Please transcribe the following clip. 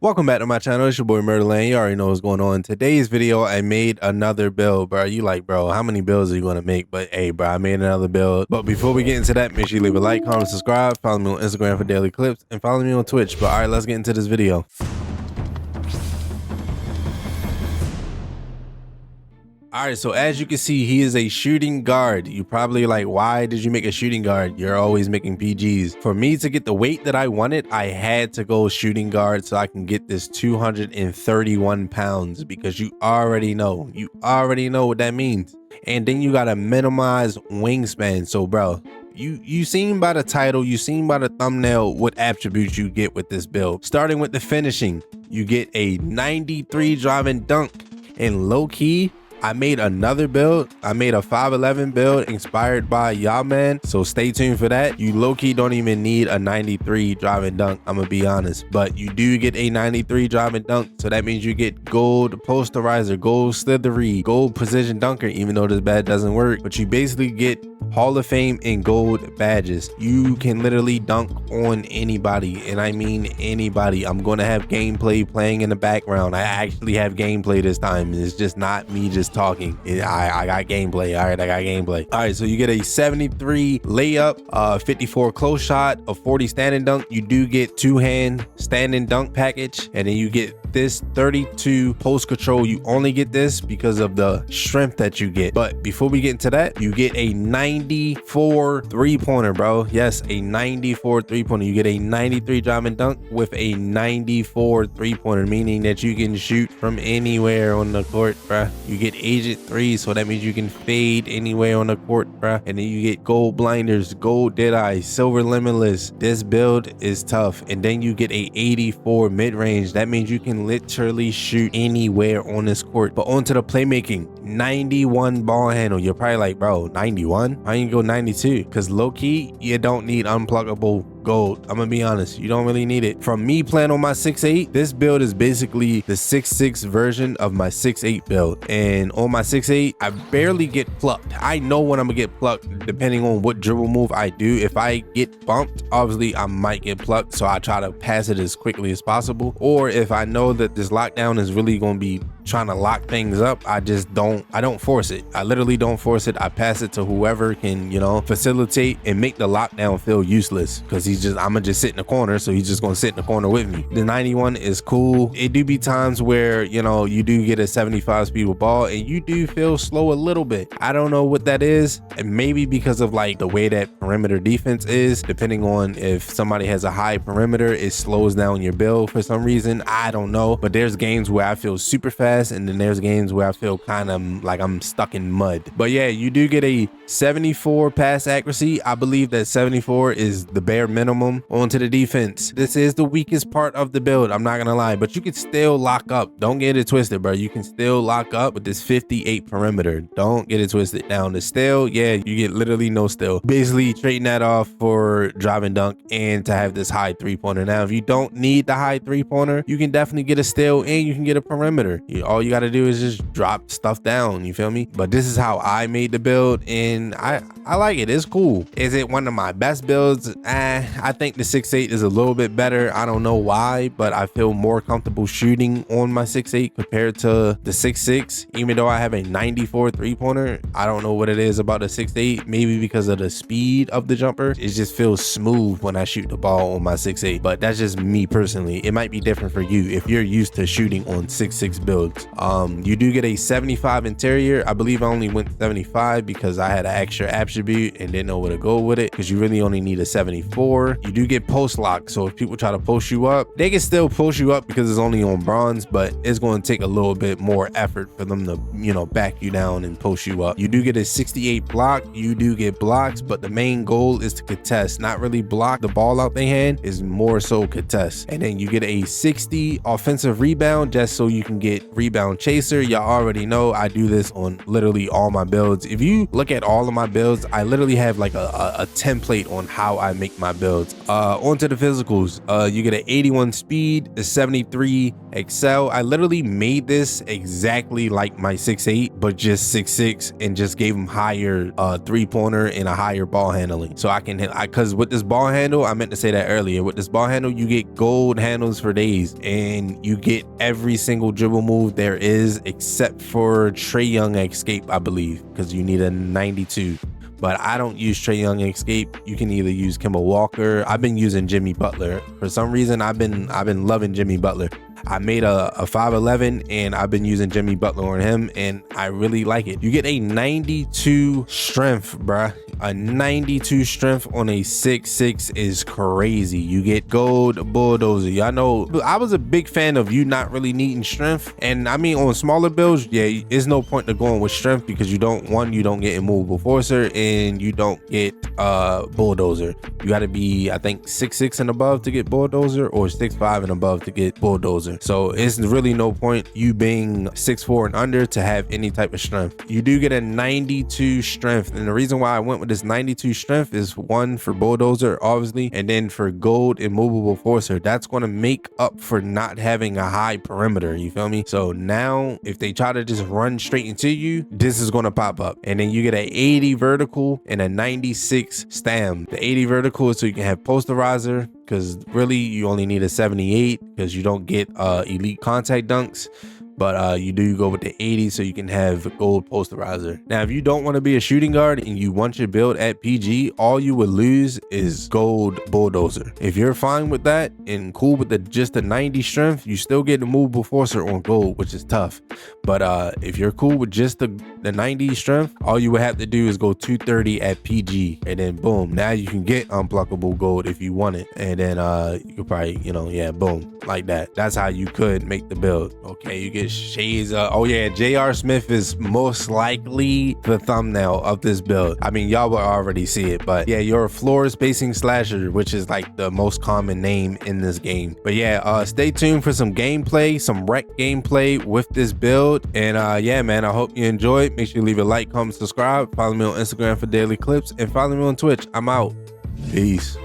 Welcome back to my channel. It's your boy Murderland. You already know what's going on. In today's video, I made another build, bro. You like, bro, how many builds are you gonna make? But hey, bro, I made another build. But before we get into that, make sure you leave a like, comment, subscribe, follow me on Instagram for daily clips, and follow me on Twitch. But all right, let's get into this video. All right, so as you can see, he is a shooting guard. You probably like, why did you make a shooting guard? You're always making PGs. For me to get the weight that I wanted, I had to go shooting guard so I can get this 231 pounds because you already know what that means. And then you gotta minimize wingspan. So bro, you seen by the title, you seen by the thumbnail what attributes you get with this build. Starting with the finishing, you get a 93 driving dunk, and low key, I made another build. I made a 5'11 build inspired by y'all, man. So stay tuned for that. You low-key don't even need a 93 driving dunk, I'm gonna be honest. But you do get a 93 driving dunk. So that means you get gold posterizer, gold slithery, gold precision dunker, even though this badge doesn't work. But you basically get Hall of Fame and gold badges. You can literally dunk on anybody, and I mean anybody. I'm gonna have gameplay playing in the background. I actually have gameplay this time. It's just not me just talking. I got gameplay. All right, I got gameplay. All right, so you get a 73 layup, 54 close shot, a 40 standing dunk. You do get two-hand standing dunk package, and then you get this 32 post control. You only get this because of the strength that you get. But before we get into that, you get a 94 three-pointer, bro. Yes, a 94 three-pointer. You get a 93 driving dunk with a 94 three-pointer, meaning that you can shoot from anywhere on the court, bro. You get agent 3, so that means you can fade anywhere on the court, bro. And then you get gold blinders, gold deadeye, silver limitless. This build is tough. And then you get a 84 mid-range. That means you can literally shoot anywhere on this court. But onto the playmaking, 91 ball handle. You're probably like, bro, 91? Why you go 92? Because low-key, you don't need unpluggable gold. I'm gonna be honest, you don't really need it. From me playing on my 6'8", this build is basically the 6'6" version of my 6'8" build. And on my 6'8", I barely get plucked. I know when I'm gonna get plucked depending on what dribble move I do. If I get bumped, obviously I might get plucked, so I try to pass it as quickly as possible. Or if I know that this lockdown is really gonna be trying to lock things up, I don't force it. I literally don't force it. I pass it to whoever can, facilitate and make the lockdown feel useless, because I'm gonna just sit in the corner, so he's just gonna sit in the corner with me. The 91 is cool. It do be times where, you do get a 75 speed with ball and you do feel slow a little bit. I don't know what that is. And maybe because of like the way that perimeter defense is, depending on if somebody has a high perimeter, it slows down your build for some reason. I don't know. But there's games where I feel super fast, and then there's games where I feel kind of like I'm stuck in mud. But yeah, you do get a 74 pass accuracy. I believe that 74 is the bare minimum. Onto the defense. This is the weakest part of the build, I'm not gonna lie, but you can still lock up. Don't get it twisted, bro. You can still lock up with this 58 perimeter. Don't get it twisted. Now the steal, yeah, you get literally no steal. Basically trading that off for driving dunk and to have this high three-pointer. Now if you don't need the high three-pointer, you can definitely get a steal and you can get a perimeter. All you gotta do is just drop stuff down, you feel me? But this is how I made the build, and I like it. It's cool. Is it one of my best builds? I think the 6'8" is a little bit better. I don't know why, but I feel more comfortable shooting on my 6'8" compared to the 6'6", even though I have a 94 three-pointer. I don't know what it is about the 6'8", maybe because of the speed of the jumper. It just feels smooth when I shoot the ball on my 6'8", but that's just me personally. It might be different for you if you're used to shooting on 6'6" builds. You do get a 75 interior. I believe I only went 75 because I had an extra attribute and didn't know where to go with it, because you really only need a 74. You do get post lock, so if people try to post you up, they can still post you up because it's only on bronze, but it's going to take a little bit more effort for them to back you down and post you up. You do get a 68 block. You do get blocks, but the main goal is to contest, not really block the ball out their hand, is more so contest. And then you get a 60 offensive rebound, just so you can get rebound chaser. Y'all already know I do this on literally all my builds. If you look at all of my builds, I literally have like a template on how I make my builds. Onto the physicals. You get an 81 speed, a 73 excel. I literally made this exactly like my 6'8", but just 6'6", and just gave him higher three-pointer and a higher ball handling. So I can hit, because with this ball handle, I meant to say that earlier, with this ball handle, you get gold handles for days, and you get every single dribble move there is, except for Trae Young escape, I believe, because you need a 92. But I don't use Trae Young escape. You can either use Kemba Walker. I've been using Jimmy Butler. For some reason, I've been loving Jimmy Butler. I made a 5'11", and I've been using Jimmy Butler on him, and I really like it. You get a 92 strength, bruh. A 92 strength on a 6'6" is crazy. You get gold bulldozer. Y'all know I was a big fan of you not really needing strength, and I mean on smaller builds, yeah, there's no point to going with strength because you don't get immovable forcer, and you don't get bulldozer. You got to be, I think, 6'6" and above to get bulldozer, or 6'5" and above to get bulldozer. So it's really no point you being 6'4" and under to have any type of strength. You do get a 92 strength, and the reason why I went with this 92 strength is, one, for bulldozer, obviously, and then for gold immovable forcer. That's going to make up for not having a high perimeter, you feel me? So now if they try to just run straight into you, this is going to pop up. And then you get an 80 vertical and a 96 stam. The 80 vertical is so you can have posterizer, because really you only need a 78 because you don't get elite contact dunks. But you do go with the 80 so you can have gold posterizer. Now, if you don't want to be a shooting guard and you want your build at PG, all you would lose is gold bulldozer. If you're fine with that and cool with just the 90 strength, you still get the movable forcer on gold, which is tough. But if you're cool with just the 90 strength, all you would have to do is go 230 at PG, and then boom, now you can get unblockable gold if you want it. And then you could probably, yeah, boom, like that. That's how you could make the build. Okay, you get shades of, oh yeah, J.R. Smith is most likely the thumbnail of this build. I mean, y'all will already see it, but yeah, you're a floor spacing slasher, which is like the most common name in this game. But yeah, stay tuned for some gameplay, some rec gameplay with this build. And yeah, man, I hope you enjoyed. Make sure you leave a like, comment, subscribe, follow me on Instagram for daily clips, and follow me on Twitch. I'm out. Peace.